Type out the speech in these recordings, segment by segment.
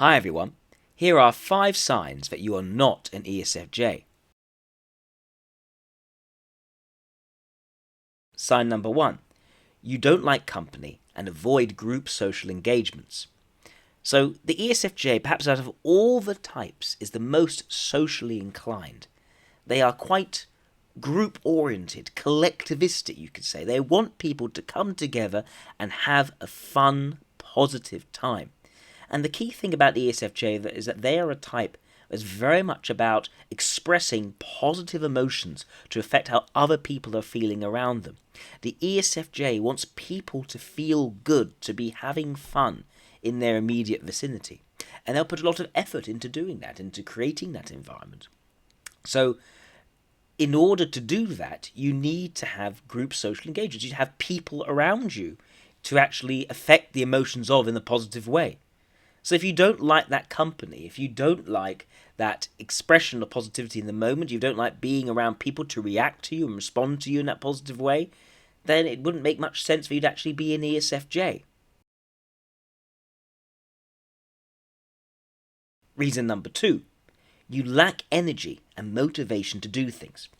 Hi everyone, here are 5 signs that you are not an ESFJ. Sign number 1, you don't like company and avoid group social engagements. So the ESFJ, perhaps out of all the types, is the most socially inclined. They are quite group-oriented, collectivistic, you could say. They want people to come together and have a fun, positive time. And the key thing about the ESFJ is that they are a type that's very much about expressing positive emotions to affect how other people are feeling around them. The ESFJ wants people to feel good, to be having fun in their immediate vicinity. And they'll put a lot of effort into doing that, into creating that environment. So in order to do that, you need to have group social engagements. You have people around you to actually affect the emotions of in a positive way. So if you don't like that company, if you don't like that expression of positivity in the moment, you don't like being around people to react to you and respond to you in that positive way, then it wouldn't make much sense for you to actually be an ESFJ. Reason number 2, you lack energy and motivation to do things.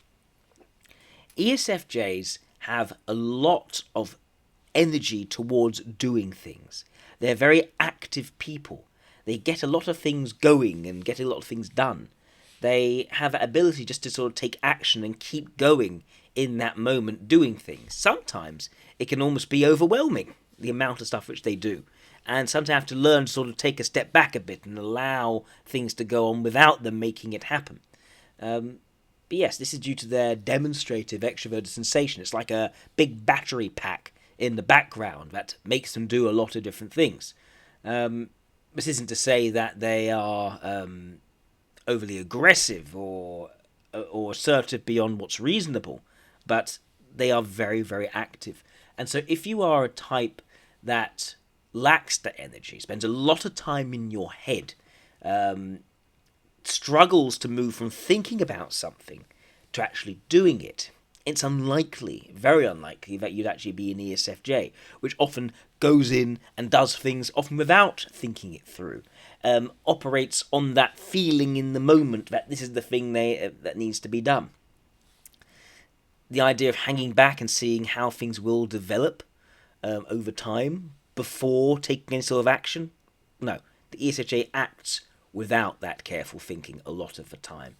ESFJs have a lot of energy towards doing things. They're very active people. They get a lot of things going and get a lot of things done. They have that ability just to sort of take action and keep going in that moment doing things. Sometimes it can almost be overwhelming, the amount of stuff which they do. And sometimes have to learn to sort of take a step back a bit and allow things to go on without them making it happen. But yes, this is due to their demonstrative extroverted sensation. It's like a big battery pack in the background that makes them do a lot of different things. This isn't to say that they are overly aggressive or assertive beyond what's reasonable, but they are very, very active. And so if you are a type that lacks the energy, spends a lot of time in your head, struggles to move from thinking about something to actually doing it, it's unlikely, very unlikely, that you'd actually be an ESFJ, which often goes in and does things often without thinking it through, operates on that feeling in the moment that this is the thing that needs to be done. The idea of hanging back and seeing how things will develop over time before taking any sort of action, no, the ESFJ acts without that careful thinking a lot of the time.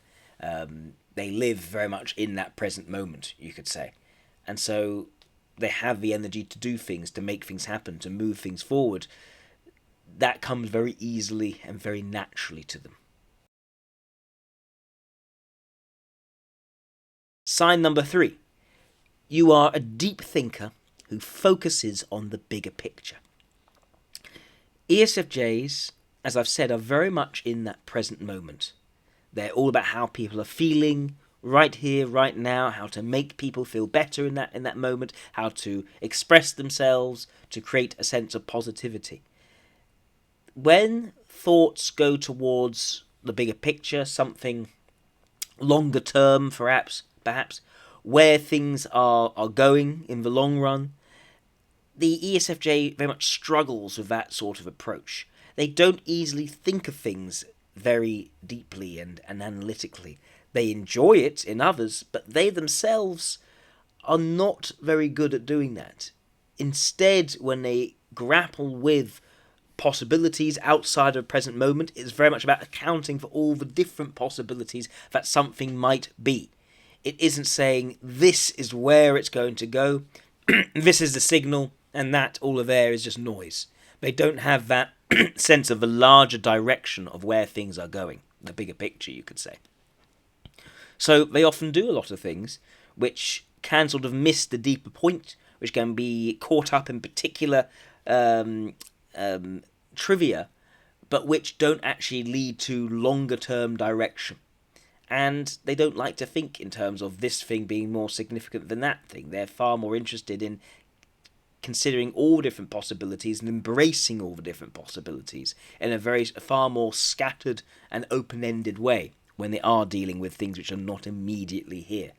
They live very much in that present moment, you could say. And so they have the energy to do things, to make things happen, to move things forward. That comes very easily and very naturally to them. Sign number 3. You are a deep thinker who focuses on the bigger picture. ESFJs, as I've said, are very much in that present moment. They're all about how people are feeling right here, right now, how to make people feel better in that moment, how to express themselves, to create a sense of positivity. When thoughts go towards the bigger picture, something longer term, perhaps, where things are going in the long run, the ESFJ very much struggles with that sort of approach. They don't easily think of things very deeply and analytically. They enjoy it in others, but they themselves are not very good at doing that. Instead, when they grapple with possibilities outside of the present moment, it's very much about accounting for all the different possibilities that something might be. It isn't saying this is where it's going to go, this is the signal, and that all of there is just noise. They don't have that sense of the larger direction of where things are going, the bigger picture, you could say. So they often do a lot of things which can sort of miss the deeper point, which can be caught up in particular trivia, but which don't actually lead to longer term direction. And they don't like to think in terms of this thing being more significant than that thing. They're far more interested in considering all different possibilities and embracing all the different possibilities in a far more scattered and open-ended way when they are dealing with things which are not immediately here.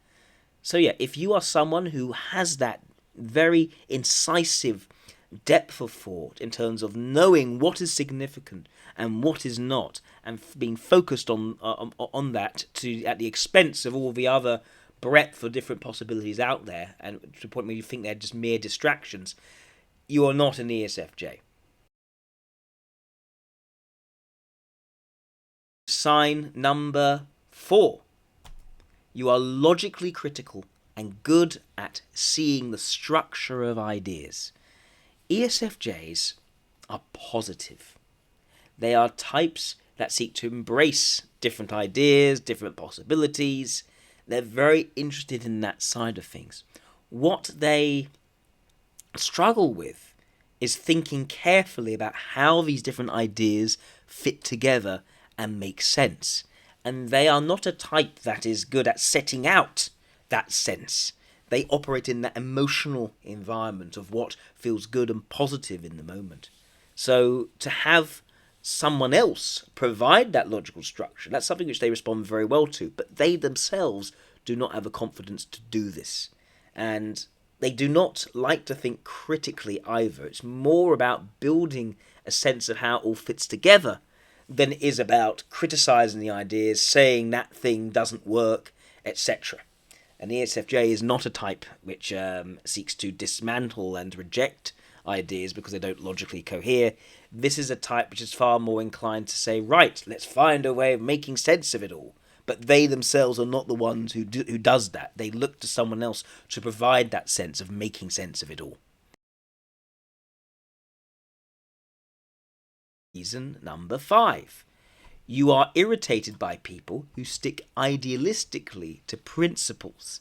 So yeah, if you are someone who has that very incisive depth of thought, in terms of knowing what is significant and what is not, and being focused on that to at the expense of all the other breadth of different possibilities out there, and to the point where you think they're just mere distractions, you are not an ESFJ. Sign number 4. You are logically critical and good at seeing the structure of ideas. ESFJs are positive. They are types that seek to embrace different ideas, different possibilities. They're very interested in that side of things. What they struggle with is thinking carefully about how these different ideas fit together and make sense. And they are not a type that is good at setting out that sense. They operate in that emotional environment of what feels good and positive in the moment. So to have someone else provide that logical structure, that's something which they respond very well to, but they themselves do not have the confidence to do this. And they do not like to think critically either. It's more about building a sense of how it all fits together than it is about criticizing the ideas, saying that thing doesn't work, etc. And the ESFJ is not a type which seeks to dismantle and reject ideas because they don't logically cohere. This is a type which is far more inclined to say, right, let's find a way of making sense of it all. But they themselves are not the ones who does that. They look to someone else to provide that sense of making sense of it all. Reason number 5. You are irritated by people who stick idealistically to principles.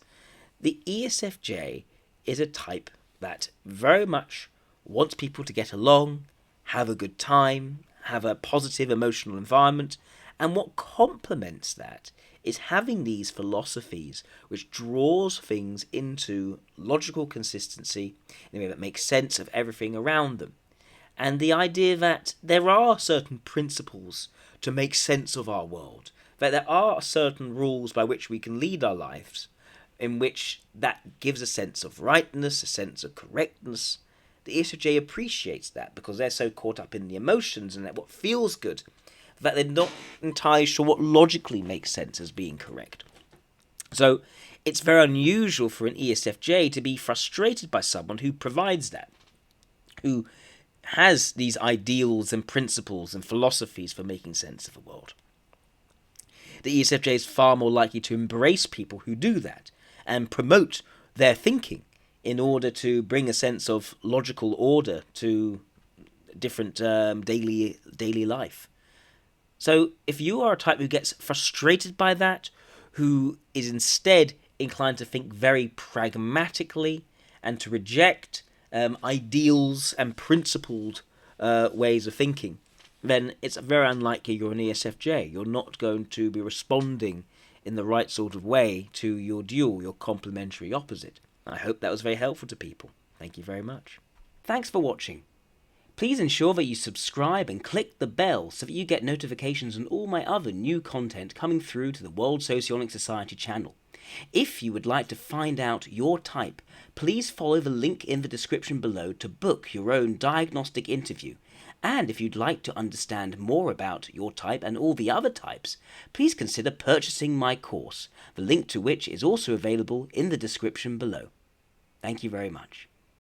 The ESFJ is a type that very much wants people to get along, have a good time, have a positive emotional environment, and what complements that is having these philosophies which draws things into logical consistency in a way that makes sense of everything around them. And the idea that there are certain principles to make sense of our world, that there are certain rules by which we can lead our lives, in which that gives a sense of rightness, a sense of correctness. The ESFJ appreciates that because they're so caught up in the emotions and what feels good that they're not entirely sure what logically makes sense as being correct. So it's very unusual for an ESFJ to be frustrated by someone who provides that, who has these ideals and principles and philosophies for making sense of the world. The ESFJ is far more likely to embrace people who do that and promote their thinking in order to bring a sense of logical order to different daily life. So if you are a type who gets frustrated by that, who is instead inclined to think very pragmatically and to reject ideals and principled ways of thinking, then it's very unlikely you're an ESFJ. You're not going to be responding in the right sort of way to your dual, your complementary opposite. I hope that was very helpful to people. Thank you very much. Thanks for watching. Please ensure that you subscribe and click the bell so that you get notifications on all my other new content coming through to the World Socionic Society channel. If you would like to find out your type, please follow the link in the description below to book your own diagnostic interview. And if you'd like to understand more about your type and all the other types, please consider purchasing my course, the link to which is also available in the description below. Thank you very much.